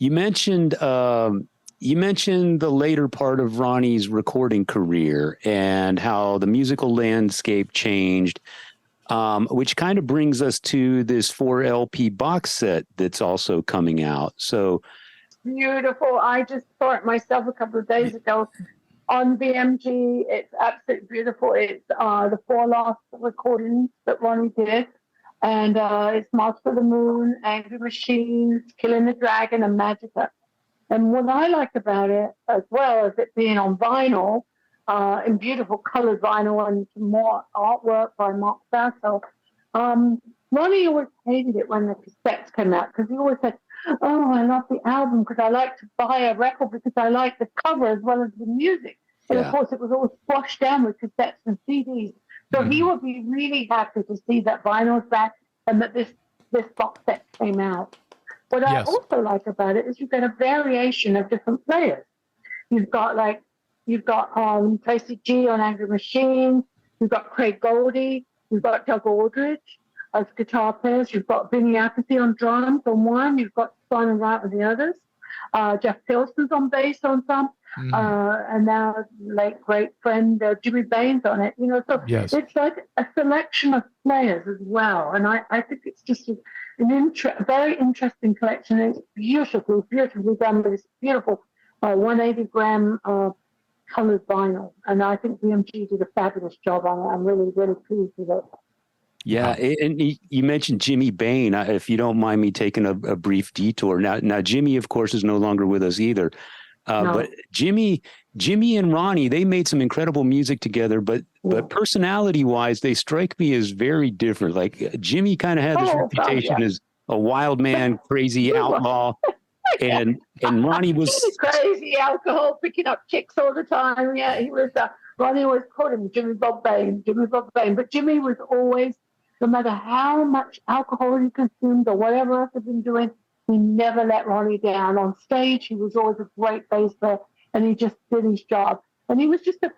You mentioned the later part of Ronnie's recording career and how the musical landscape changed, which kind of brings us to this 4 LP box set that's also coming out. So beautiful. I just saw it myself a couple of days ago on BMG. It's absolutely beautiful. It's the 4 last recordings that Ronnie did. And it's March for the Moon, Angry Machines, Killing the Dragon, and Magica. And what I like about it, as well as it being on vinyl, in beautiful colored vinyl and some more artwork by Mark Sasso, Ronnie always hated it when the cassettes came out because he always said, "Oh, I love the album because I like to buy a record because I like the cover as well as the music." And of course, it was always washed down with cassettes and CDs. So he would be really happy to see that vinyl's back and that this box set came out. What I also like about it is you get a variation of different players. You've got Tracy G on Angry Machine. You've got Craig Goldie. You've got Doug Aldridge as guitar players. You've got Vinny Apathy on drums on one. You've got Simon Wright on the others. Jeff Pilson's on bass on some. And now great friend Jimmy Bain's on it. So it's like a selection of players as well. And I think it's just a very interesting collection. It's beautifully done with this beautiful 180-gram colored vinyl. And I think BMG did a fabulous job on it. I'm really, really pleased with it. Yeah, and you mentioned Jimmy Bain. If you don't mind me taking a brief detour. Now, Jimmy, of course, is no longer with us either. But Jimmy and Ronnie, they made some incredible music together, but personality-wise, they strike me as very different. Like Jimmy kind of had this reputation as a wild man, crazy outlaw, and Ronnie was crazy alcohol, picking up chicks all the time. Yeah, he was. Ronnie always called him Jimmy Bob Bain. But Jimmy was always, no matter how much alcohol he consumed or whatever else he'd been doing, he never let Ronnie down. On stage, he was always a great bass player, and he just did his job. And he was just a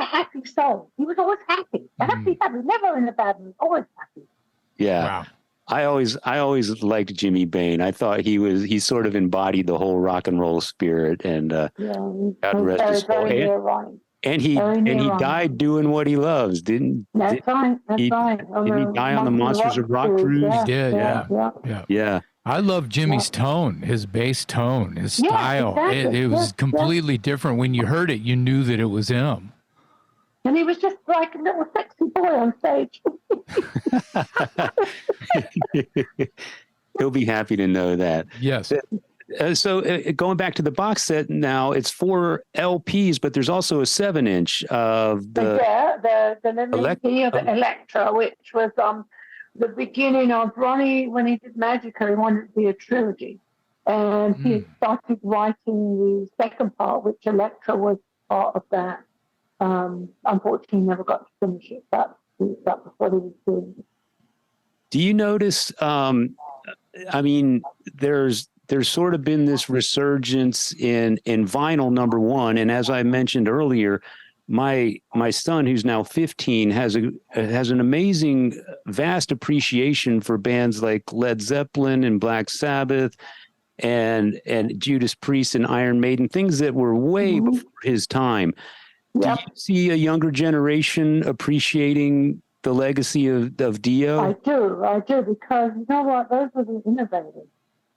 happy soul. He was always happy, happy, never in a bad mood, always happy. Yeah. Wow. I always liked Jimmy Bain. I thought he sort of embodied the whole rock and roll spirit, and God rest his soul. And he died doing what he loves, didn't? That's right. Didn't he die on the Monsters of Rock cruise? Yeah. I love Jimmy's tone, his bass tone, his style. Exactly. It was completely different. When you heard it, you knew that it was him. And he was just like a little sexy boy on stage. He'll be happy to know that. Yes. So going back to the box set now, it's 4 LPs, but there's also a 7-inch of the LP of Electra, which was the beginning of Ronnie. When he did Magica, he wanted it to be a trilogy, and he started writing the second part, which Electra was part of that. Unfortunately, he never got to finish it. That was what he was doing. Do you notice? I mean, there's sort of been this resurgence in vinyl, number one, and as I mentioned earlier, my son, who's now 15, has an amazing, vast appreciation for bands like Led Zeppelin and Black Sabbath, and Judas Priest and Iron Maiden, things that were way before his time. Do you see a younger generation appreciating the legacy of Dio? I do, because you know what? Those were the innovators.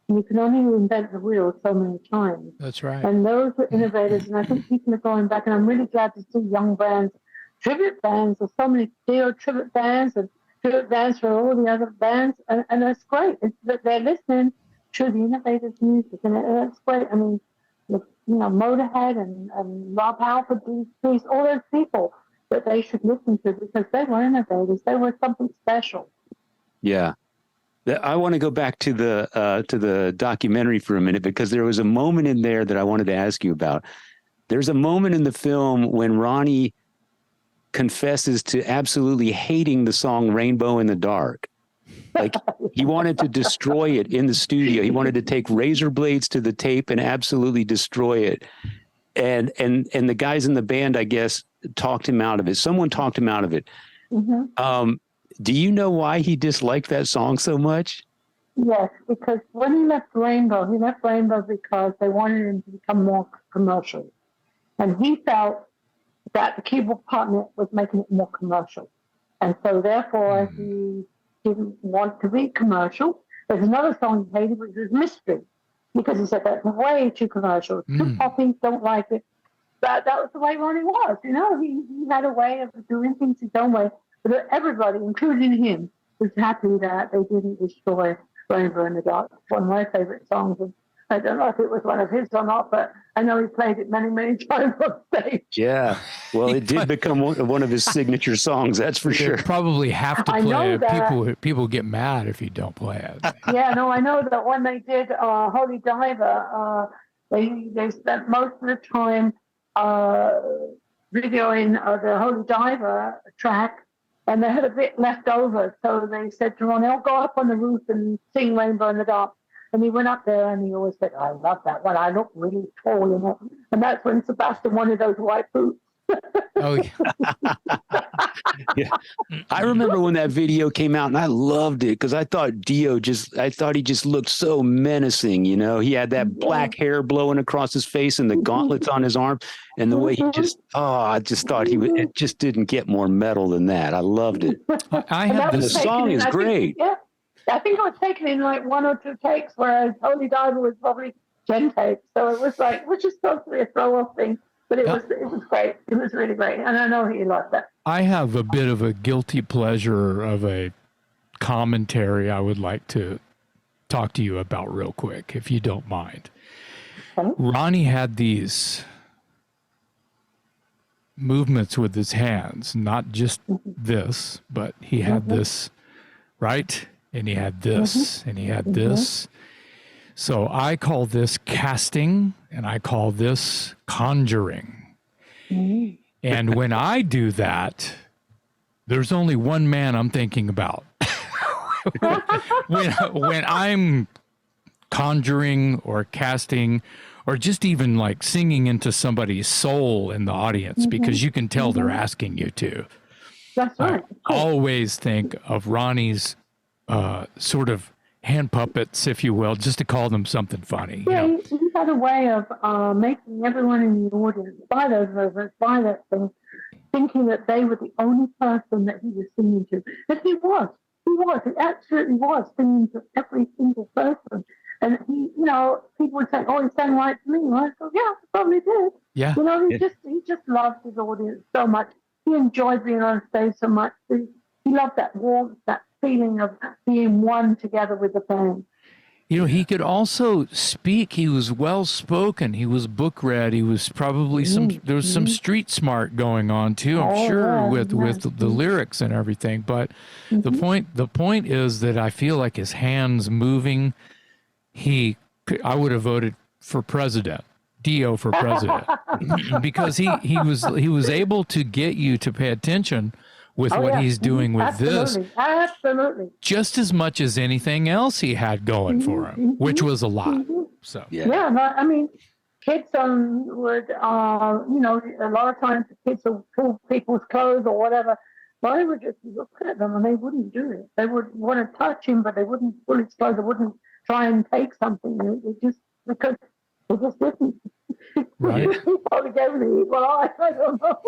You can only invent the wheel so many times. That's right. And those were innovators, and I think people are going back, and I'm really glad to see young bands, tribute bands. There's so many Dio tribute bands and tribute bands for all the other bands, and that's great. It's that they're listening to the innovators' music, and that's great. I mean, Motorhead and Rob Halford, these all those people that they should listen to because they were innovators. They were something special. Yeah. I want to go back to the documentary for a minute because there was a moment in there that I wanted to ask you about. There's a moment in the film when Ronnie confesses to absolutely hating the song Rainbow in the Dark. Like he wanted to destroy it in the studio. He wanted to take razor blades to the tape and absolutely destroy it. And the guys in the band, I guess, talked him out of it. Someone talked him out of it. Mm-hmm. Do you know why he disliked that song so much? Yes, because when he left Rainbow because they wanted him to become more commercial. And he felt that the keyboard partner was making it more commercial. And so therefore he didn't want to be commercial. There's another song he hated, which was Mystery, because he said that's way too commercial, too poppy, don't like it. But that was the way Ronnie was, you know. He had a way of doing things his own way. But everybody, including him, was happy that they didn't destroy Rainbow in the Dark. One of my favorite songs. And I don't know if it was one of his or not, but I know he played it many, many times on stage. Yeah. Well, it did become one of his signature songs, that's for sure. You probably have to play it. People get mad if you don't play it. Yeah, no, I know that when they did Holy Diver, they spent most of the time videoing the Holy Diver track, and they had a bit left over. So they said to Ron, "I'll go up on the roof and sing Rainbow in the Dark." And he went up there and he always said, "I love that one. I look really tall in it." And that's when Sebastian wanted those white boots. Oh, yeah. Yeah. I remember when that video came out and I loved it because I thought Dio he just looked so menacing. You know, he had that black hair blowing across his face and the gauntlets on his arm and the way I just thought it just didn't get more metal than that. I loved it. The song is great. I think it was taken in like 1 or 2 takes, whereas Holy Diver was probably 10 takes. So it was just supposed to be a throw-off thing. But it was great. It was really great. And I know he loved that. I have a bit of a guilty pleasure of a commentary I would like to talk to you about real quick, if you don't mind. Okay. Ronnie had these movements with his hands, not just this, but he had this, right? And he had this, and he had this. So I call this casting, and I call this conjuring. And when I do that, there's only one man I'm thinking about. when I'm conjuring or casting or just even like singing into somebody's soul in the audience, because you can tell they're asking you to. That's right. I always think of Ronnie's sort of hand puppets, if you will, just to call them something funny. Yeah, you know? he had a way of making everyone in the audience, by those movements, by that thing, thinking that they were the only person that he was singing to. And he was. He absolutely was singing to every single person. And he, you know, people would say, "Oh, he sang right to me." And I go, "Yeah, he probably did." Yeah. You know, he just loved his audience so much. He enjoyed being on stage so much. He loved that warmth, that feeling of being one together with the band. You know, he could also speak. He was well spoken. He was book read. He was probably there was some street smart going on too, I'm sure, with the lyrics and everything. But the point is that I feel like his hands moving, I would have voted for president. Dio for president. Because he was able to get you to pay attention with what he's doing with this. Absolutely. Just as much as anything else he had going for him, which was a lot. So yeah, I mean, kids would, you know, a lot of times the kids would pull people's clothes or whatever. But I would just look at them and they wouldn't do it. They would want to touch him, but they wouldn't pull his clothes. They wouldn't try and take something. They just, because they just didn't. Right. He probably gave me the evil eye. I don't know.